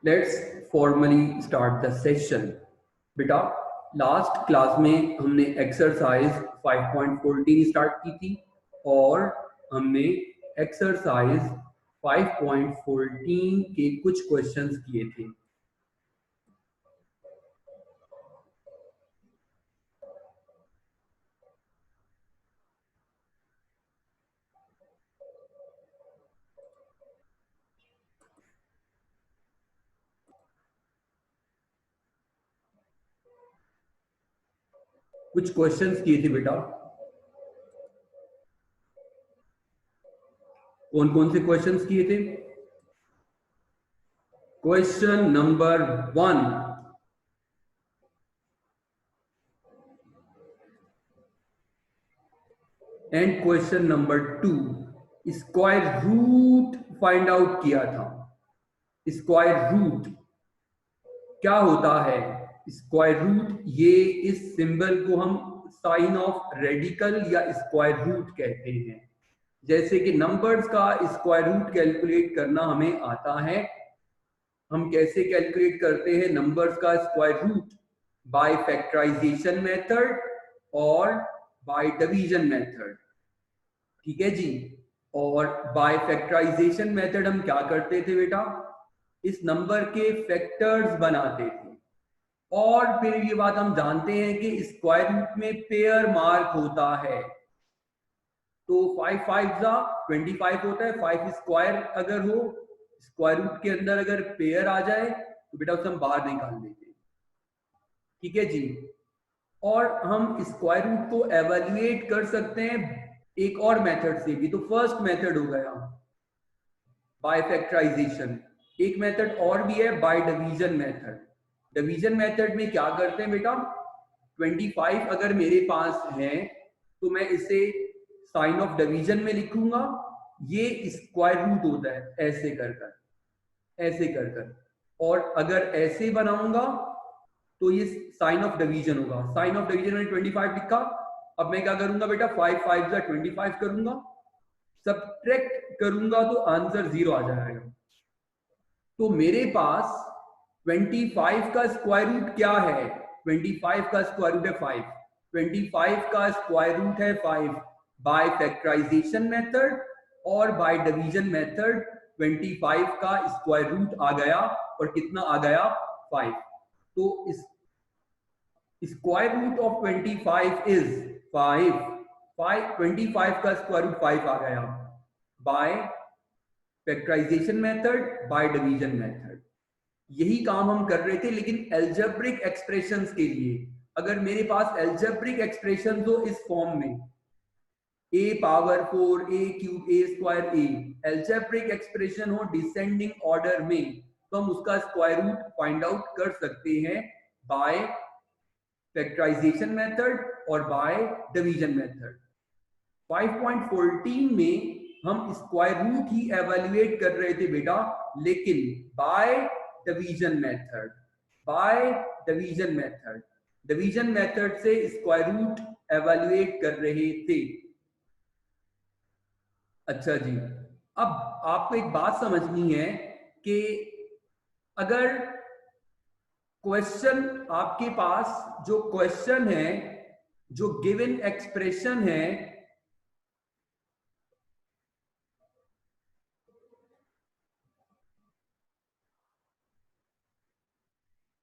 Let's formally start the session. बेटा, last class में हमने एक्सरसाइज 5.14 स्टार्ट की थी और हमने एक्सरसाइज 5.14 के कुछ क्वेश्चंस किए थे। कुछ क्वेश्चंस किए थे बेटा। कौन कौन से क्वेश्चंस किए थे? Question number 1, and question number 2 square root find out किया था। स्क्वायर रूट क्या होता है? स्क्वायर रूट, ये इस सिंबल को हम साइन ऑफ रेडिकल या स्क्वायर रूट कहते हैं। जैसे कि नंबर्स का स्क्वायर रूट कैलकुलेट करना हमें आता है। हम कैसे कैलकुलेट करते हैं नंबर्स का square root? By factorization method और बाय डिवीजन मेथड। ठीक है जी। और बाय फैक्टराइजेशन मेथड हम क्या करते थे बेटा? इस नंबर के फैक्टर्स बनाते थे। और फिर ये बात हम जानते हैं कि स्क्वायर रूट में पेयर मार्क होता है। तो 5 5 जा 25 होता है। 5 स्क्वायर अगर हो, स्क्वायर रूट के अंदर अगर पेयर आ जाए तो बेटा उसे हम बाहर निकाल देते हैं। ठीक है जी। और हम स्क्वायर रूट को एवेल्युएट कर सकते हैं एक और मेथड से भी। तो फर्स्ट मेथड हो गया बाय फैक्टराइजेशन। एक मेथड और भी है bye division method. Division method में क्या करते हैं बेटा? 25 अगर मेरे पास है तो मैं इसे साइन ऑफ डिवीजन में लिखूंगा। ये स्क्वायर रूट होता है, ऐसे कर कर, ऐसे कर कर। और अगर ऐसे बनाऊंगा तो ये साइन ऑफ डिवीजन होगा। साइन ऑफ डिवीजन में 25 लिखा। अब मैं क्या करूंगा बेटा? 5 5 जा 25 करूंगा, सब्ट्रैक्ट करूंगा तो आंसर 0 आ जाएगा। तो मेरे पास 25 का स्क्वायर रूट क्या है? 25 का स्क्वायर रूट है 5। 25 का स्क्वायर रूट है 5। बाय फैक्टराइजेशन मेथड और बाय डिवीजन मेथड 25 का स्क्वायर रूट आ गया। और कितना आ गया? 5। तो इस स्क्वायर रूट ऑफ 25 इज 5। 25 का स्क्वायर रूट 5 आ गया by factorization method, by division method. यही काम हम कर रहे थे, लेकिन एल्जेब्रिक एक्सप्रेशंस के लिए। अगर मेरे पास एल्जेब्रिक एक्सप्रेशन हो इस फॉर्म में a power 4 a cube a square a, algebraic expression हो डिसेंडिंग ऑर्डर में, तो हम उसका स्क्वायर रूट फाइंड आउट कर सकते हैं बाय फैक्टराइजेशन मेथड और बाय डिवीजन मेथड। 5.14 में हम स्क्वायर रूट ही एवेल्युएट कर रहे थे बेटा, लेकिन bye division method. By division method, division method से स्क्वायर रूट एवेल्युएट कर रहे थे। अच्छा जी। अब आपको एक बात समझनी है कि अगर क्वेश्चन आपके पास जो क्वेश्चन है, जो गिवन एक्सप्रेशन है,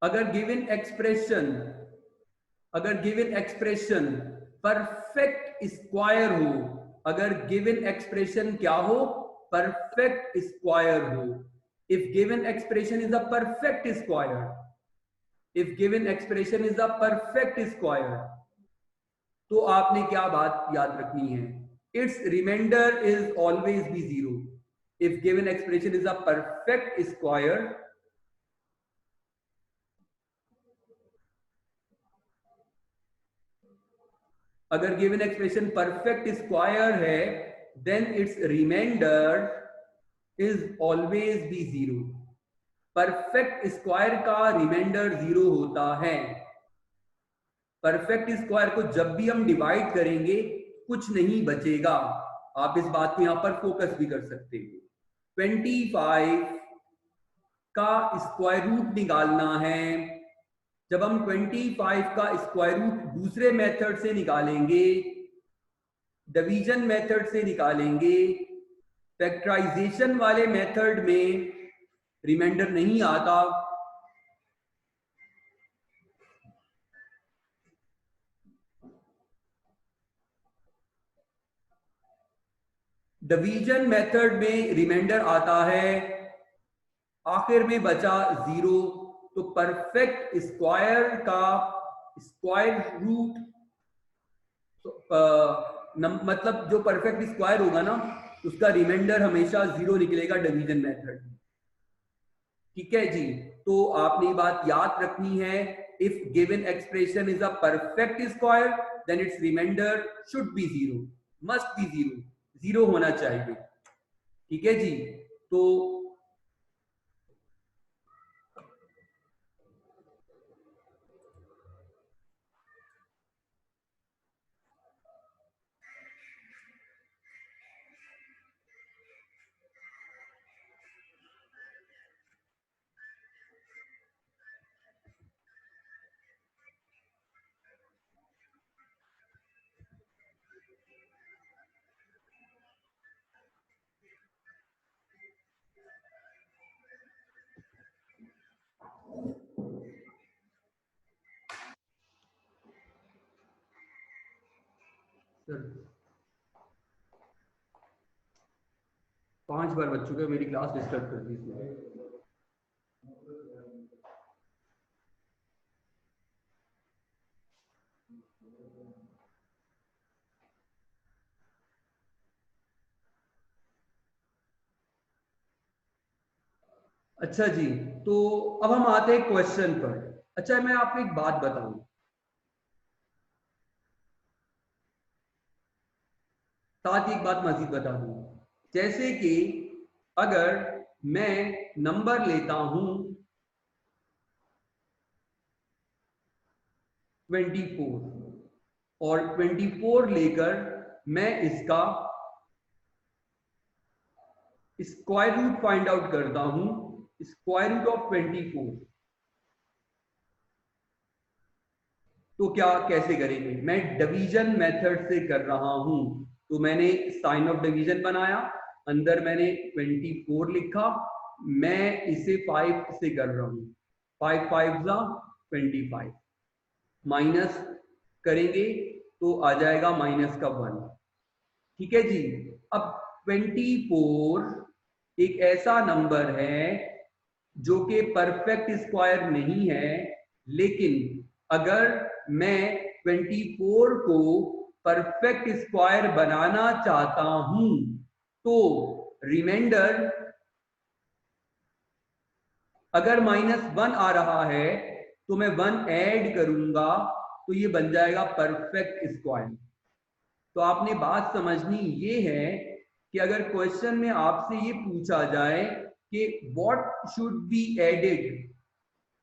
अगर गिवन एक्सप्रेशन परफेक्ट स्क्वायर हो, अगर गिवन एक्सप्रेशन क्या हो? परफेक्ट स्क्वायर हो। If given expression is a perfect square, if given expression is a perfect square, तो आपने क्या बात याद रखनी है? Its reminder is always be 0। If given expression is a perfect square, अगर गिवन एक्सप्रेशन परफेक्ट स्क्वायर है, then its reminder is always be 0। Perfect square का रिमाइंडर 0 होता है। परफेक्ट स्क्वायर को जब भी हम डिवाइड करेंगे कुछ नहीं बचेगा। आप इस बात को यहां पर फोकस भी कर सकते हो। 25 का स्क्वायर रूट निकालना है, जब हम 25 का स्क्वायर रूट दूसरे मेथड से निकालेंगे, डिवीजन मेथड से निकालेंगे, फैक्टराइजेशन वाले मेथड में रिमाइंडर नहीं आता। डिवीजन मेथड में रिमाइंडर आता है, आखिर में बचा 0, तो परफेक्ट स्क्वायर का स्क्वायर रूट, मतलब जो परफेक्ट स्क्वायर होगा ना, उसका रिमाइंडर हमेशा 0 निकलेगा डिवीजन मेथड। ठीक है जी, तो आपने बात याद रखनी है, if given expression is a perfect square then its reminder should be 0, must be 0, 0 होना चाहिए। ठीक है जी, तो सर 5 बार बच चुके हैं, मेरी क्लास डिस्टर्ब कर दी इसने। अच्छा जी, तो अब हम आते हैं क्वेश्चन पर। अच्छा, मैं आपको एक बात बताऊं, साथ ही एक बात मजीद बता दूं, जैसे कि अगर मैं नंबर लेता हूं 24 और 24 लेकर मैं इसका स्क्वायर रूट फाइंड आउट करता हूं, स्क्वायर रूट ऑफ 24, तो क्या कैसे करेंगे? मैं डिवीजन मेथड से कर रहा हूं, तो मैंने साइन ऑफ डिवीजन बनाया, अंदर मैंने 24 लिखा, मैं इसे 5 से कर रहा हूं, 5 5 जा 25, माइनस करेंगे तो आ जाएगा माइनस का 1। ठीक है जी, अब 24 एक ऐसा नंबर है जो कि परफेक्ट स्क्वायर नहीं है, लेकिन अगर मैं 24 को परफेक्ट स्क्वायर बनाना चाहता हूं तो रिमाइंडर अगर -1 आ रहा है तो मैं 1 ऐड करूंगा, तो ये बन जाएगा परफेक्ट स्क्वायर। तो आपने बात समझनी ये है कि अगर क्वेश्चन में आपसे ये पूछा जाए कि what should be added,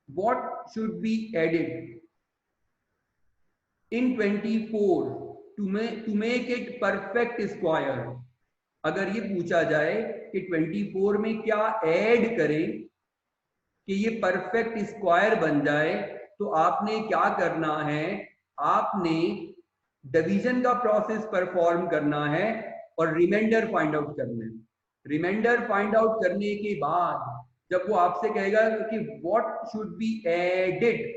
what should be added in 24 to make it perfect square, अगर ये पूछा जाए कि 24 में क्या ऐड करें कि ये परफेक्ट स्क्वायर बन जाए, तो आपने क्या करना है, आपने डिवीजन का प्रोसेस परफॉर्म करना है और रिमाइंडर फाइंड आउट करना है। रिमाइंडर फाइंड आउट करने के बाद जब वो आपसे कहेगा कि व्हाट शुड बी एडेड,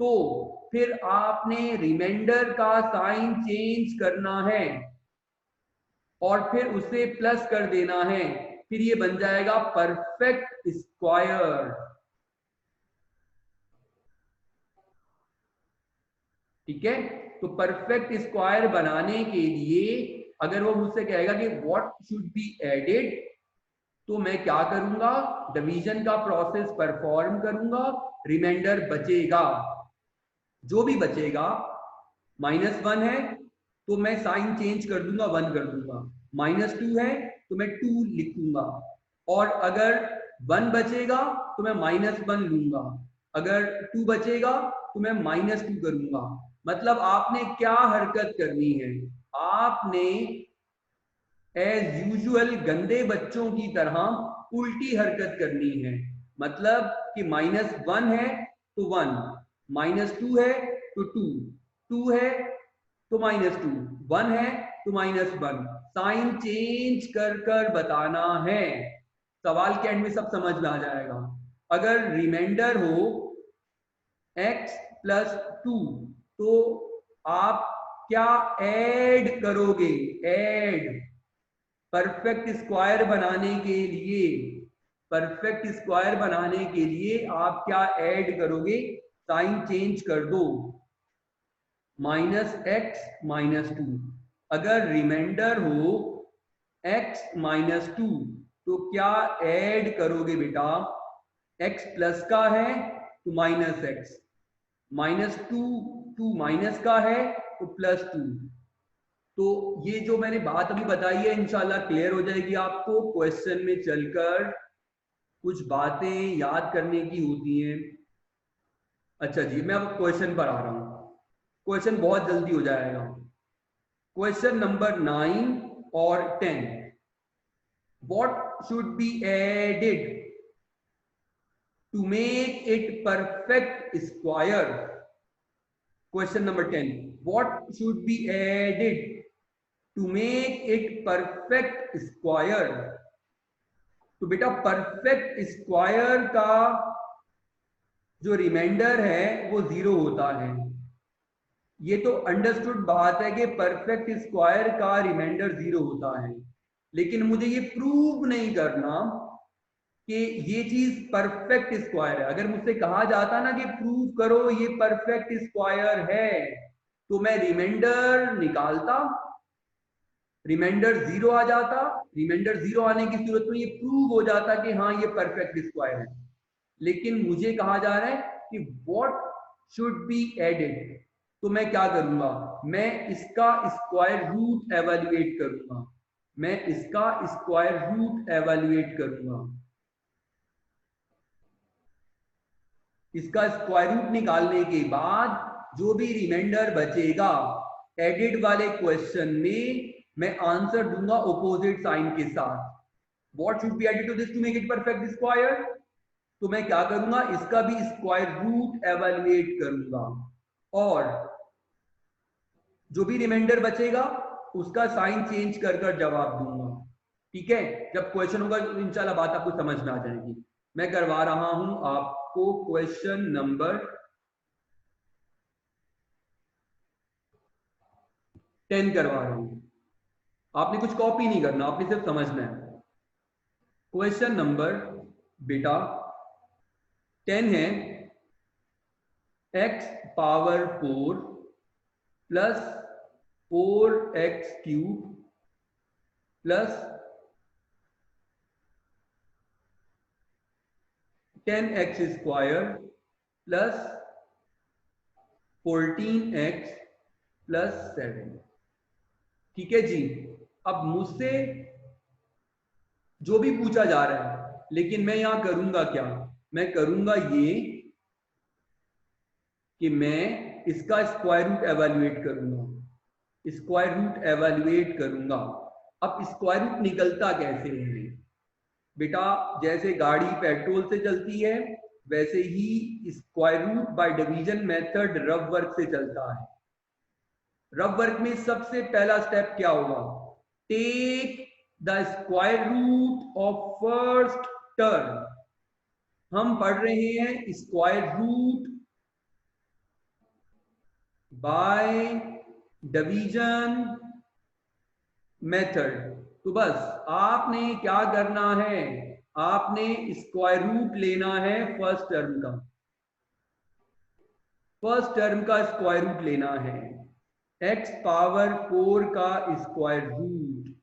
तो फिर आपने रिमाइंडर का साइन चेंज करना है और फिर उसे प्लस कर देना है, फिर ये बन जाएगा परफेक्ट स्क्वायर। ठीक है, तो परफेक्ट स्क्वायर बनाने के लिए अगर वो मुझसे कहेगा कि व्हाट शुड बी एडेड, तो मैं क्या करूंगा, डिवीजन का प्रोसेस परफॉर्म करूंगा, रिमाइंडर बचेगा, जो भी बचेगा, -1 है तो मैं साइन चेंज कर दूंगा, 1 कर दूंगा, -2 है तो मैं 2 लिखूंगा, और अगर 1 बचेगा तो मैं -1 लूंगा, अगर 2 बचेगा तो मैं -2 करूंगा। मतलब आपने क्या हरकत करनी है, आपने एज यूजुअल गंदे बच्चों की तरह उल्टी हरकत करनी है। मतलब कि -1 है तो 1, -2 है तो 2, 2 है तो -2, 1 है तो -1। साइन चेंज कर कर बताना है। सवाल के एंड में सब समझ में आ जाएगा। अगर रिमाइंडर हो x + 2 तो आप क्या ऐड करोगे? ऐड, परफेक्ट स्क्वायर बनाने के लिए, परफेक्ट स्क्वायर बनाने के लिए आप क्या ऐड करोगे? साइन चेंज कर दो, -x -2। अगर रिमाइंडर हो x -2 तो क्या ऐड करोगे बेटा? x प्लस का है तो -x, -2 2 माइनस का है तो +2। तो ये जो मैंने बात अभी बताई है इंशाल्लाह क्लियर हो जाएगी आपको। क्वेश्चन में चलकर कुछ बातें याद करने की होती हैं। अच्छा जी, मैं अब क्वेश्चन पर आ रहा हूँ। क्वेश्चन बहुत जल्दी हो जाएगा। क्वेश्चन नंबर 9 और 10, what should be added to make it perfect square? Question number 10, what should be added to make it perfect square? तो बेटा परफेक्ट स्क्वायर का जो रिमाइंडर है वो 0 होता है। ये तो अंडरस्टूड बात है कि परफेक्ट स्क्वायर का रिमाइंडर 0 होता है, लेकिन मुझे ये प्रूव नहीं करना कि ये चीज परफेक्ट स्क्वायर है। अगर मुझसे कहा जाता ना कि प्रूव करो ये परफेक्ट स्क्वायर है, तो मैं रिमाइंडर निकालता, रिमाइंडर 0 आ जाता। रिमाइंडर 0 आने की सूरत में ये प्रूव हो जाता कि हाँ ये परफेक्ट स्क्वायर है। लेकिन मुझे कहा जा रहा है कि व्हाट शुड बी एडेड, तो मैं क्या करूंगा? मैं इसका स्क्वायर रूट एवेल्युएट करूंगा, मैं इसका स्क्वायर रूट एवेल्युएट करूंगा। इसका स्क्वायर रूट निकालने के बाद जो भी रिमाइंडर बचेगा एडेड वाले क्वेश्चन में मैं आंसर दूंगा ऑपोजिट साइन के साथ। What should be added to this to make it perfect square? तो मैं क्या करूंगा? इसका भी स्क्वायर रूट एवेल्युएट करूंगा और जो भी रिमाइंडर बचेगा उसका साइन चेंज कर कर जवाब दूंगा। ठीक है, जब क्वेश्चन होगा इंशाल्लाह बात आपको समझ में आ जाएगी। मैं करवा रहा हूं आपको क्वेश्चन नंबर 10 करवा रहा हूं। आपने कुछ कॉपी नहीं करना, आपने सिर्फ समझना है। क्वेश्चन नंबर बेटा 10 है, x power 4 plus 4x³ plus 10x² plus 14x plus 7। ठीक है जी। अब मुझसे जो भी पूछा जा रहा है, लेकिन मैं यहां करूंगा क्या? मैं करूंगा ये कि मैं इसका स्क्वायर रूट एवेल्युएट करूंगा, स्क्वायर रूट एवेल्युएट करूंगा। अब स्क्वायर रूट निकलता कैसे है बेटा? जैसे गाड़ी पेट्रोल से चलती है वैसे ही square root by division method rough work से चलता है। रफ वर्क में सबसे पहला स्टेप क्या होगा? Take the square root of first term. हम पढ़ रहे हैं square root by division method. तो बस आपने क्या करना है? आपने स्क्वायर रूट लेना है फर्स्ट टर्म का, फर्स्ट टर्म का स्क्वायर रूट लेना है। x पावर 4 का स्क्वायर रूट,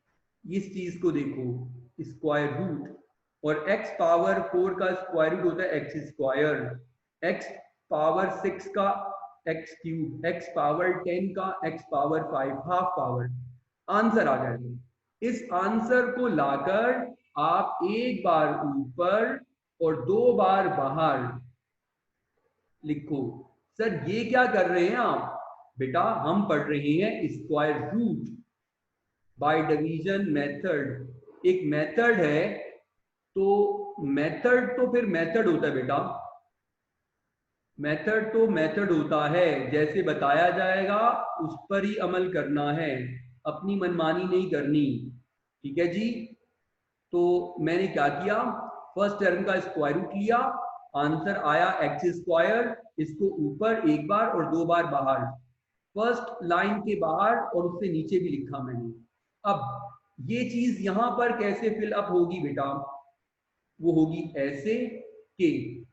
इस चीज को देखो, स्क्वायर रूट, और x पावर 4 का स्क्वायर रूट होता है x², x पावर 6 का x³, x पावर 10 का x power 5, half power. Answer आ जाएगा। इस आंसर को लाकर आप एक बार ऊपर और 2 बार बाहर लिखो। सर ये क्या कर रहे हैं आप? बेटा हम पढ़ रहे हैं square root by division method. एक मेथड है तो मेथड तो फिर मेथड होता है बेटा, मेथड तो मेथड होता है, जैसे बताया जाएगा उस पर ही अमल करना है, अपनी मनमानी नहीं करनी। ठीक है जी। तो मैंने क्या किया, फर्स्ट टर्म का स्क्वायर रूट लिया, आंसर आया एक्स स्क्वायर, इसको ऊपर एक बार और दो बार बाहर, फर्स्ट लाइन के बाहर और उससे नीचे भी लिखा मैंने। अब ये चीज यहां पर कैसे फिल अप होगी बेटा, वो होगी ऐसे कि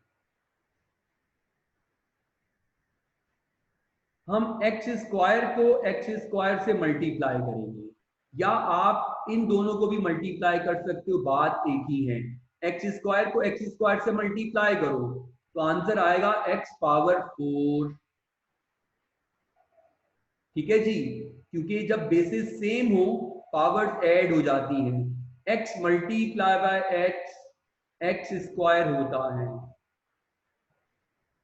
हम एक्स स्क्वायर को एक्स स्क्वायर से मल्टीप्लाई करेंगे, या आप इन दोनों को भी मल्टीप्लाई कर सकते हो, बात एक ही है। एक्स स्क्वायर को एक्स स्क्वायर से मल्टीप्लाई करो तो आंसर आएगा एक्स पावर 4। ठीक है जी, क्योंकि जब बेसिस सेम हो पावर्स ऐड हो जाती हैं, x multiply by x x square होता है।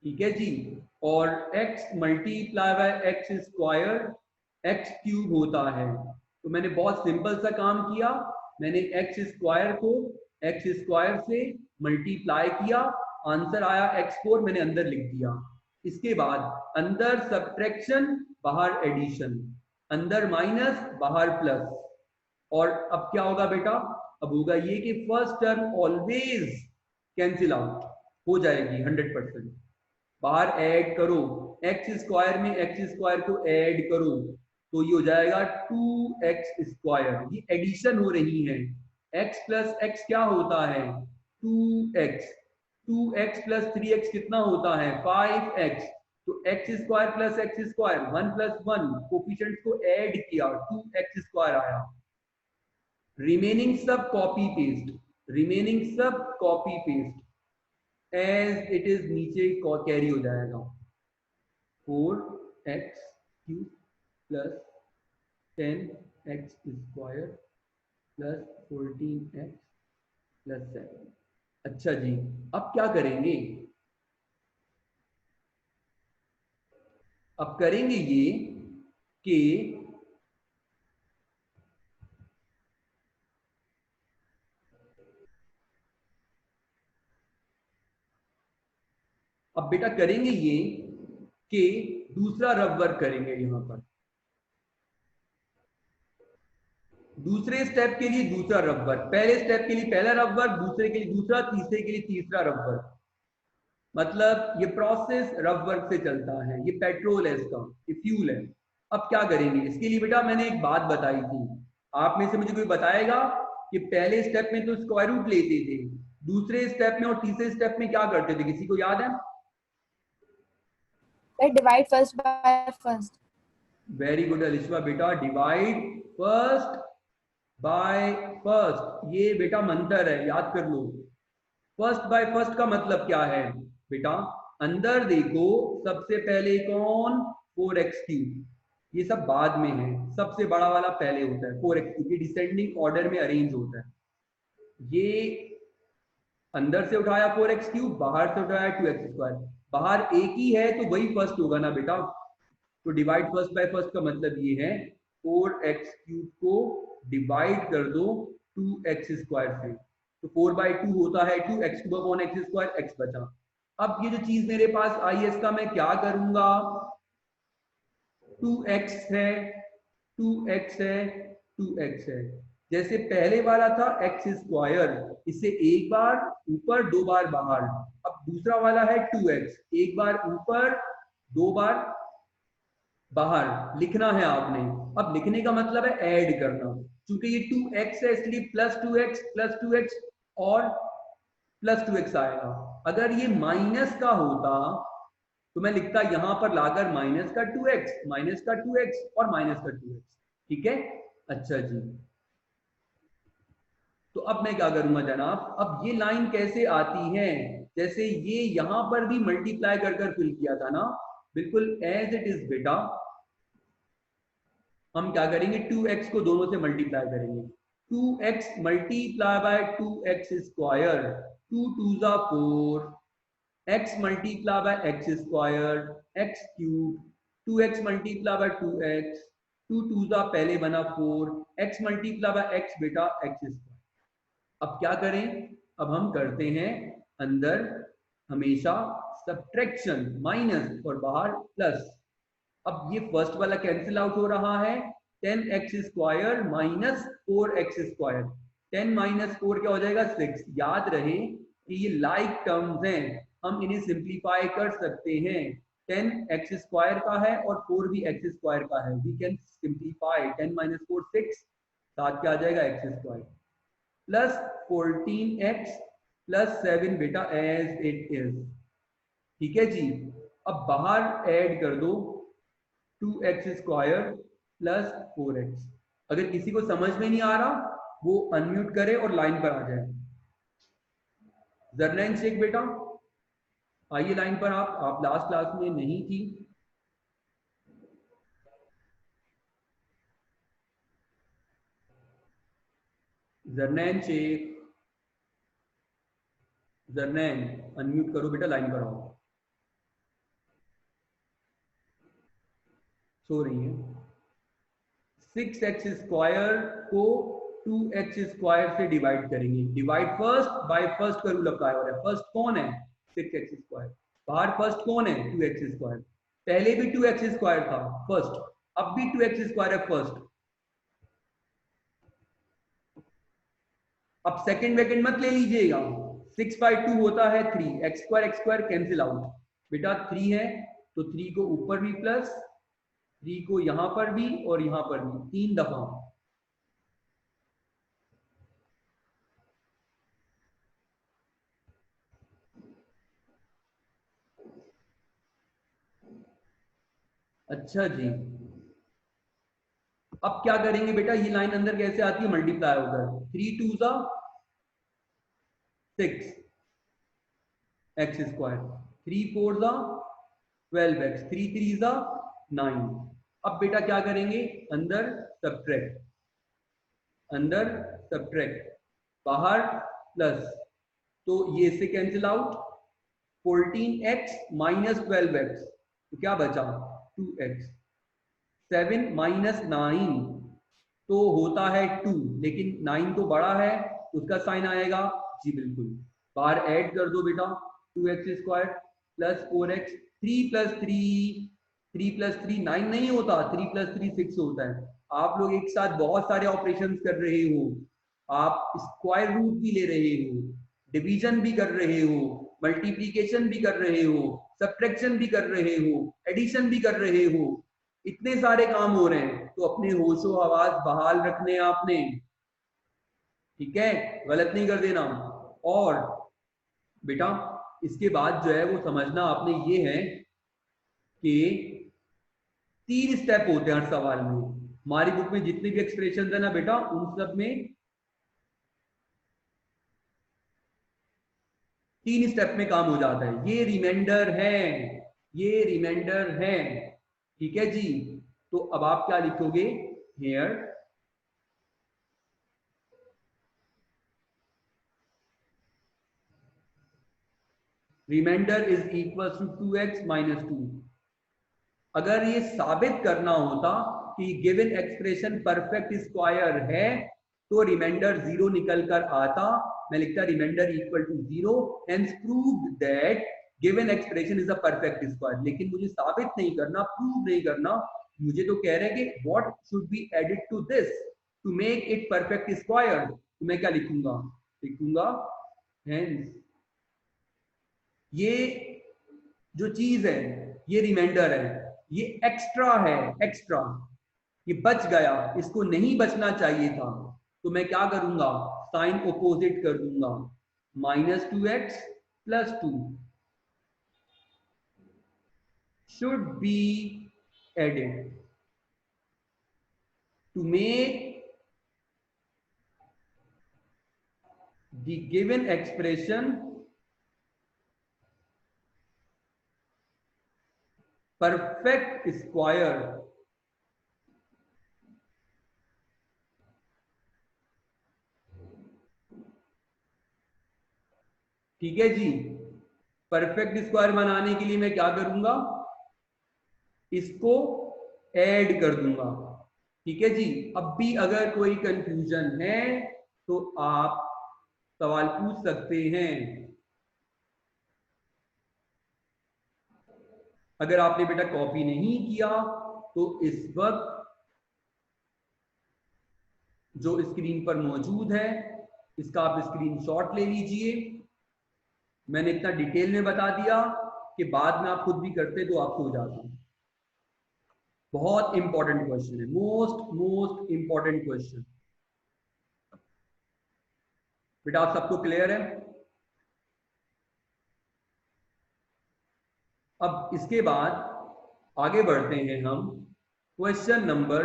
ठीक है जी, और x multiply by x square x cube होता है। तो मैंने बहुत सिंपल सा काम किया, मैंने एक्स स्क्वायर को एक्स स्क्वायर से मल्टीप्लाई किया, आंसर आया x4, मैंने अंदर लिख दिया। इसके बाद अंदर सब्ट्रैक्शन बाहर एडिशन, अंदर माइनस बाहर प्लस। और अब क्या होगा बेटा, अब होगा ये कि first term always cancel out हो जाएगी 100%। बाहर ऐड करो, एक्स स्क्वायर में एक्स स्क्वायर को ऐड करो तो ये हो जाएगा 2x स्क्वायर, ये एडिशन हो रही है। x प्लस एक्स क्या होता है 2x, 2x प्लस 3x कितना होता है 5x। तो x square plus x square 1 plus 1, coefficients को ऐड किया 2x स्क्वायर आया। रिमेनिंग सब कॉपी पेस्ट, रिमेनिंग सब copy paste as it is नीचे कैरी हो जाएगा। 4x cube plus 10x square plus 14x plus 7। अच्छा जी, अब क्या करेंगे, अब करेंगे ये कि अब बेटा करेंगे ये कि दूसरा रफ वर्क करेंगे यहां पर, दूसरे स्टेप के लिए दूसरा रफ वर्क, पहले स्टेप के लिए पहला रफ वर्क, दूसरे के लिए दूसरा, तीसरे के लिए तीसरा रफ वर्क। मतलब ये प्रोसेस रफ वर्क से चलता है, ये पेट्रोल है इसका, ये फ्यूल है। अब क्या करेंगे इसके लिए बेटा, मैंने एक बात बताई थी, आप में से मुझे कोई बताएगा कि पहले स्टेप में तो स्क्वायर रूट लेते थे, दूसरे स्टेप में और तीसरे स्टेप में क्या करते थे, किसी को याद है? Divide first by first. Very good Alisha बेटा, डिवाइड फर्स्ट बाय फर्स्ट, ये बेटा मंत्र है, याद कर लो। फर्स्ट बाय फर्स्ट का मतलब क्या है बेटा, अंदर देखो सबसे पहले कौन 4x क्यूब, ये सब बाद में है, सबसे बड़ा वाला पहले होता है 4x क्यूब, ये डिसेंडिंग ऑर्डर में अरेंज होता है। ये अंदर से उठाया 4x क्यूब, बाहर से उठाया 2x स्क्वायर, बाहर एक ही है तो वही फर्स्ट होगा ना बेटा। तो डिवाइड फर्स्ट बाय फर्स्ट का मतलब ये है 4x क्यूब को डिवाइड कर दो 2x स्क्वायर से, तो 4/2 होता है 2x cube upon x square, x बचा। अब ये जो चीज मेरे पास आई है इसका मैं क्या करूंगा, 2x है 2x है 2x है, जैसे पहले वाला था एक्स स्क्वायर, इसे एक बार ऊपर दो बार बाहर, अब दूसरा वाला है 2x, एक बार ऊपर दो बार बाहर लिखना है आपने। अब लिखने का मतलब है ऐड करना, क्योंकि ये 2x है इसलिए प्लस 2x और प्लस 2x आएगा। अगर ये माइनस का होता तो मैं लिखता यहां पर लाकर माइनस का 2x और माइनस का 2x। ठीक है, अच्छा जी। तो अब मैं क्या करूंगा जनाब, अब ये लाइन कैसे आती है, जैसे ये यहां पर भी मल्टीप्लाई कर फिल किया था ना, बिल्कुल एज इट इज बेटा। हम क्या करेंगे 2x को दोनों से मल्टीप्लाई करेंगे, 2x multiply by 2x square, 2 2 जा 4, x multiply by x square x cube, 2x multiply by 2x, 2 2 जा पहले बना 4, x मल्टीप्लाई बाय x बेटा x स्क्वायर। अब क्या करें, अब हम करते हैं अंदर हमेशा सब्ट्रैक्शन, माइनस और बाहर प्लस। अब ये फर्स्ट वाला कैंसिल आउट हो रहा है, 10x square minus 4x square. 10 minus 4 क्या हो जाएगा 6। याद रहे कि ये लाइक टर्म्स हैं, हम इन्हें सिंप्लीफाई कर सकते हैं। 10x स्क्वायर का है और 4 भी x स्क्वायर का है, वी कैन सिंप्लीफाई। 10 माइनस 4 6, साथ क्या आ जाएगा x square plus 14x plus 7 बेटा एज इट इज। ठीक है जी। अब बाहर ऐड कर दो 2x स्क्वायर प्लस 4x। अगर किसी को समझ में नहीं आ रहा वो अनम्यूट करे और लाइन पर आ जाए। जरनैन शेख बेटा आइए लाइन पर। आप लास्ट क्लास में नहीं थी। जरनैन शेख, जरनैन अनम्यूट करो बेटा, लाइन पर आओ। सो रही है। 6x स्क्वायर को 2x स्क्वायर से डिवाइड करेंगे। डिवाइड फर्स्ट बाय फर्स्ट का रूल अप्लाई हो रहा है। फर्स्ट कौन है 6x स्क्वायर, बाहर फर्स्ट कौन है 2x स्क्वायर। पहले भी 2x स्क्वायर था फर्स्ट, अब भी 2x स्क्वायर है फर्स्ट। अब सेकंड वेकेंड मत ले लीजिएगा। 6 बाई 2 होता है 3, x स्क्वायर कैंसिल आउट। बेटा 3 है तो 3 को ऊपर भी प्लस, 3 को यहां पर भी और यहां पर भी 3 दफा। अच्छा जी। अब क्या करेंगे बेटा, ये लाइन अंदर कैसे आती है, मल्टीप्लाई होकर। 3 2 जा 6 एक्स स्क्वायर, 3 4 जा 12x, 3 3 जा 9। अब बेटा क्या करेंगे, अंदर सब्ट्रैक्ट, अंदर सब्ट्रैक्ट, बाहर प्लस, तो ये से cancel out. 14x minus 12x तो क्या बचा 2x। 7 माइनस 9 तो होता है 2, लेकिन 9 तो बड़ा है, उसका साइन आएगा जी बिल्कुल। बाहर ऐड कर दो बेटा 2x square plus 4x। 3 plus 3, 3 plus 3 9 नहीं होता, 3 प्लस 3 6 होता है। आप लोग एक साथ बहुत सारे ऑपरेशंस कर रहे हो, आप स्क्वायर रूट भी ले रहे हो, डिवीजन भी कर रहे हो, मल्टीप्लीकेशन भी कर रहे हो, सब्ट्रैक्शन भी कर रहे हो, एडिशन भी कर रहे हो। इतने सारे काम हो रहे हैं, तो अपने होशो हवास बहाल रखने आपने। ठीक है, गलत नहीं कर देना। और बेटा इसके बाद जो है वो समझना आपने ये है कि 3 स्टेप होते हैं हर सवाल में। हमारी बुक में जितने भी एक्सप्रेशन है ना बेटा, उन सब में 3 स्टेप में काम हो जाता है। ये रिमाइंडर है, ये रिमाइंडर है। ठीक है जी। तो अब आप क्या लिखोगे, here reminder is equal to 2x minus 2। अगर ये साबित करना होता कि गिवन एक्सप्रेशन परफेक्ट स्क्वायर है तो रिमाइंडर 0 निकल कर आता। मैं लिखता reminder equal to 0, hence proved that given expression is a perfect square. लेकिन मुझे साबित नहीं करना, प्रूव नहीं करना, मुझे तो कह रहे हैं कि what should be added to this to make it perfect square. तो मैं क्या लिखूंगा, लिखूंगा हेंस ये जो चीज है ये रिमाइंडर है, ये एक्स्ट्रा है, एक्स्ट्रा, ये बच गया, इसको नहीं बचना चाहिए था। तो मैं क्या करूंगा, साइन ऑपोजिट कर दूंगा, -2x + 2 should be added to make the given expression perfect square। ठीक है जी। परफेक्ट स्क्वायर बनाने के लिए मैं क्या करूंगा, इसको ऐड कर दूंगा। ठीक है जी। अब भी अगर कोई कंफ्यूजन है तो आप सवाल पूछ सकते हैं। अगर आपने बेटा कॉपी नहीं किया तो इस वक्त जो स्क्रीन पर मौजूद है इसका आप स्क्रीनशॉट ले लीजिए। मैंने इतना डिटेल में बता दिया कि बाद में आप खुद भी करते तो आपको हो जाता। बहुत इंपॉर्टेंट क्वेश्चन है, मोस्ट इंपॉर्टेंट क्वेश्चन। बेटा आप सबको क्लियर है? अब इसके बाद आगे बढ़ते हैं हम। क्वेश्चन नंबर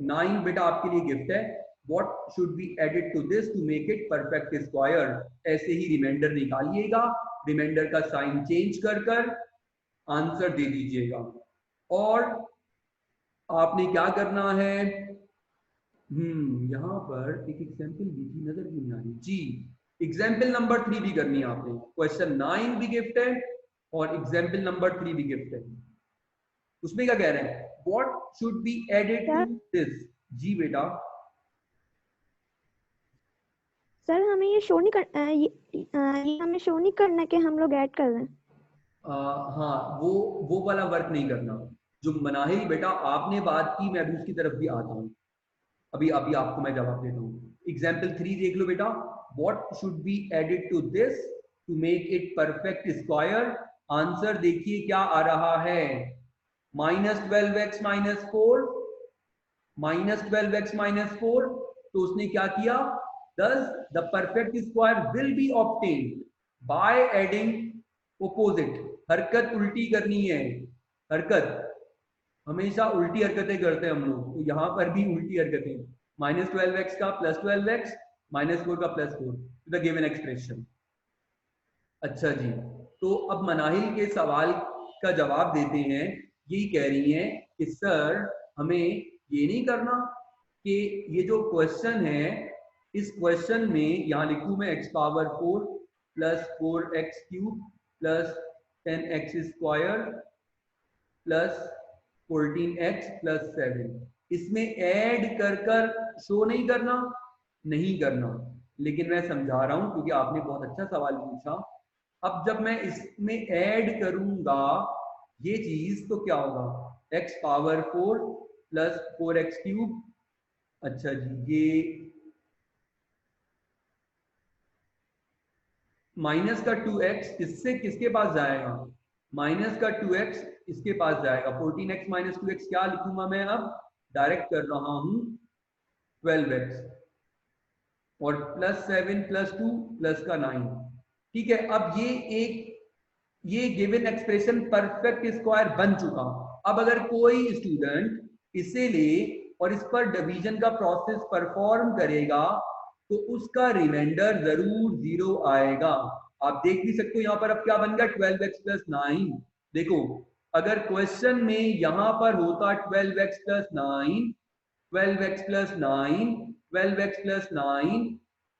9 बेटा आपके लिए गिफ्ट है। What should be added to this to make it perfect square? ऐसे ही रिमाइंडर निकालिएगा, रिमाइंडर का साइन चेंज कर कर आंसर दे दीजिएगा। और आपने क्या करना है, यहां पर एक एग्जाम्पल दी थी, नजर भी नहीं आ रही जी। एग्जाम्पल नंबर 3 भी करनी है आपने। क्वेश्चन 9 भी गिफ्ट है और एग्जाम्पल नंबर 3 भी गिफ्ट है। उसमें क्या कह रहे हैं, what should be added to this? जी बेटा। सर हमें ये शो नहीं कर ये हमें शो नहीं करना कि हम लोग ऐड कर रहे हैं। हाँ, वो वाला वर्क नहीं करना जो मनाहिल बेटा आपने बात की, मैं अभी उसकी तरफ भी आता हूँ। अभी अभी आपको मैं जवाब देता हूँ। एग्जाम्पल 3 देख लो बेटा। What should be added to this to make it perfect square? Answer देखिए क्या आ रहा है, -12x - 4, -12x - 4। तो उसने क्या किया, thus the perfect square will be obtained by adding opposite। हरकत उल्टी करनी है, हरकत हमेशा उल्टी हरकतें करते हैं हम लोग, तो यहाँ पर भी उल्टी हरकतें। -12x का +12x, -4 का +4, द गिवन एक्सप्रेशन। अच्छा जी, तो अब मनाहिल के सवाल का जवाब देते हैं। यही कह रही हैं कि सर हमें ये नहीं करना कि ये जो क्वेश्चन है, इस क्वेश्चन में यहाँ लिखूं मैं x⁴ + 4x³ + 10x² + 14x + 7, इसमें ऐड कर कर शो नहीं करना, नहीं करना। लेकिन मैं समझा रहा हूं क्योंकि आपने बहुत अच्छा सवाल पूछा। अब जब मैं इसमें ऐड करूंगा ये चीज तो क्या होगा, x⁴ + 4x³। अच्छा जी, ये माइनस का 2x किससे किसके पास जाएगा, माइनस का 2x इसके पास जाएगा। 14x - 2x क्या लिखूंगा मैं, अब डायरेक्ट कर रहा हूं 12x, और +7 + 2 प्लस का 9। ठीक है, अब ये गिवन एक्सप्रेशन परफेक्ट स्क्वायर बन चुका। अब अगर कोई स्टूडेंट इसे ले और इस पर डिवीजन का प्रोसेस परफॉर्म करेगा तो उसका रिमाइंडर जरूर 0 आएगा। आप देख भी सकते हो यहाँ पर अब क्या बन गया, 12x + 9। देखो अगर क्वेश्चन में यहाँ पर होता 12x + 9, 12x + 9, 12x + 9,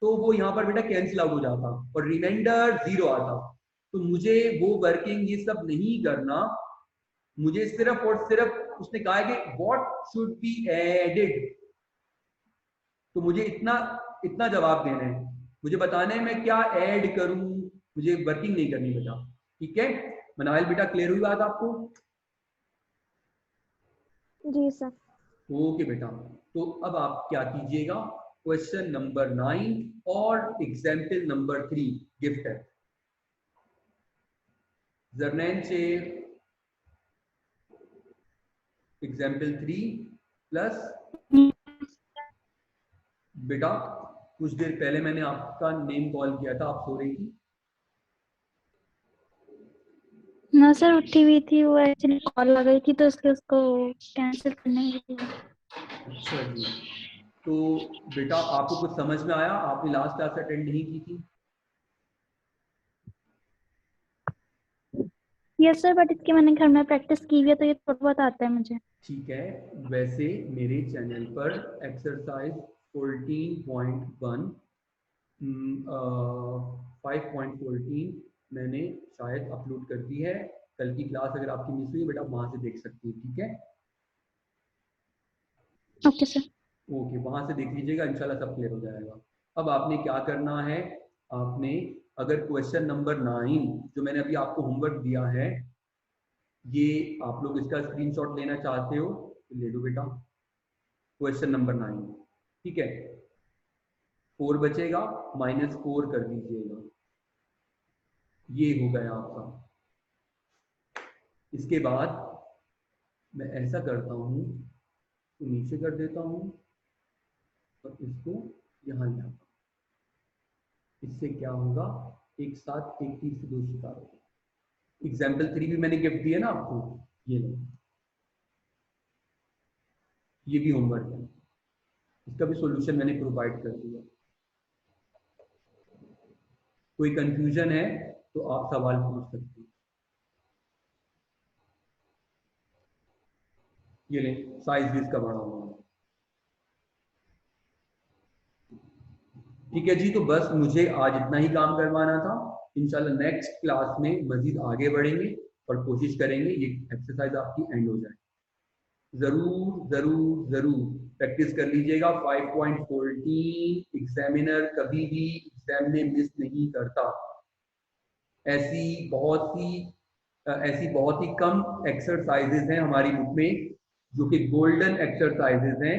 तो वो यहाँ पर बेटा कैंसिल आउट हो जाता और रिमाइंडर 0 आता। तो मुझे वो वर्किंग ये सब नहीं करना, मुझे सिर्फ और सिर्फ उसने कहा है कि व्हाट शुड बी एडेड, तो मुझे इतना इतना जवाब देना है, मुझे बताना है मैं क्या ऐड करूं, मुझे वर्किंग नहीं करनी बेटा। ठीक है मनाइल बेटा, क्लियर हुई बात आपको? जी सर। ओके बेटा, तो अब आप क्या कीजिएगा, क्वेश्चन नंबर 9 और एग्जाम्पल नंबर 3 गिफ्ट है। जरनैन से एग्जाम्पल 3 प्लस बेटा कुछ देर पहले मैंने आपका नेम कॉल किया था, आप सो रही थी? ना सर, उठी हुई थी, वो एक्चुअली कॉल आ गई थी तो इसलिए उसको कैंसिल करने के लिए। अच्छा जी, तो बेटा आपको कुछ समझ में आया? आपने लास्ट क्लास अटेंड नहीं की थी? यस सर, बट इसकी मैंने घर में प्रैक्टिस की हुई है तो ये थोड़ा बहुत आता है मुझे। ठीक है, वैसे मेरे चैनल पर एक्सरसाइज 14.1 5.14 मैंने शायद अपलोड कर दी है। कल की क्लास अगर आपकी मिस हुई बेटा वहां से देख सकती है। ठीक है, ओके सर। ओके, वहां से देख लीजिएगा, इंशाल्लाह सब क्लियर हो जाएगा। अब आपने क्या करना है, आपने अगर क्वेश्चन नंबर 9 जो मैंने अभी आपको होमवर्क दिया है, ये आप लोग इसका स्क्रीनशॉट लेना चाहते हो तो ले लो बेटा। क्वेश्चन नंबर 9, ठीक है। 4 बचेगा, -4 कर दीजिएगा, ये हो गया आपका। इसके बाद मैं ऐसा करता हूँ, तो नीचे कर देता हूँ और इसको यहाँ ले आता हूँ। इससे क्या होगा, एक साथ 1 तीर से 2 शिकार होगा। एग्जाम्पल 3 भी मैंने गिफ्ट दिया ना आपको, ये लो, ये भी होमवर्क है, इसका भी सॉल्यूशन मैंने प्रोवाइड कर दिया। कोई कंफ्यूजन है तो आप सवाल पूछ सकते हैं। ये ले, साइज भी इसका बड़ा हुआ है। ठीक है जी, तो बस मुझे आज इतना ही काम करवाना था। इंशाल्लाह नेक्स्ट क्लास में मजीद आगे बढ़ेंगे और कोशिश करेंगे ये एक्सरसाइज आपकी एंड हो जाए। जरूर जरूर जरूर प्रैक्टिस कर लीजिएगा। 5.14 एग्जामिनर कभी भी एग्जाम में मिस नहीं करता। ऐसी बहुत ही कम एक्सरसाइजेज हैं हमारी बुक में जो कि गोल्डन एक्सरसाइजेज हैं,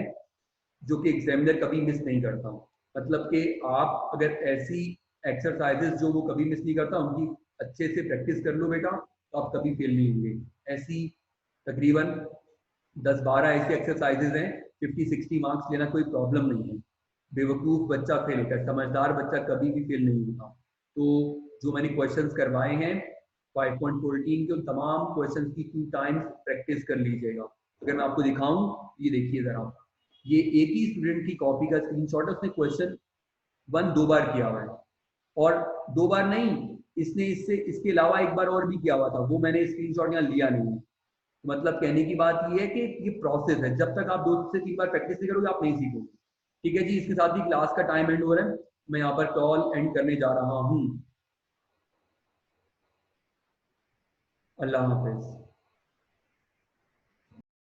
जो कि एग्जामिनर कभी मिस नहीं करता। मतलब कि आप अगर ऐसी एक्सरसाइजेज जो वो कभी मिस नहीं करता उनकी अच्छे से प्रैक्टिस कर लो बेटा, तो आप कभी फेल नहीं होंगे। ऐसी तकरीबन 10-12 ऐसी एक्सरसाइजेज हैं, 50-60 मार्क्स लेना कोई प्रॉब्लम नहीं है। बेवकूफ़ बच्चा फेल होता है, समझदार बच्चा कभी भी फेल नहीं होता। तो जो मैंने क्वेश्चंस करवाए हैं 5.14 के, उन तमाम क्वेश्चंस की 2 टाइम्स प्रैक्टिस कर लीजिएगा। अगर मैं आपको दिखाऊं, ये देखिए जरा, ये एक ही स्टूडेंट की कॉपी का स्क्रीनशॉट है, उसने क्वेश्चन 1 2 बार किया हुआ है, और 2 बार नहीं, इसने इसके अलावा एक बार और भी किया हुआ था, वो मैंने स्क्रीनशॉट यहाँ लिया नहीं है। मतलब कहने की बात ये है कि ये प्रोसेस है, जब तक आप 2 से 3 बार प्रैक्टिस नहीं करोगे आप नहीं सीखोगे। ठीक है जी, इसके साथ ही क्लास का टाइम एंड हो रहा है, मैं यहाँ पर कॉल एंड करने जा रहा हूँ। अल्लाह हाफिज।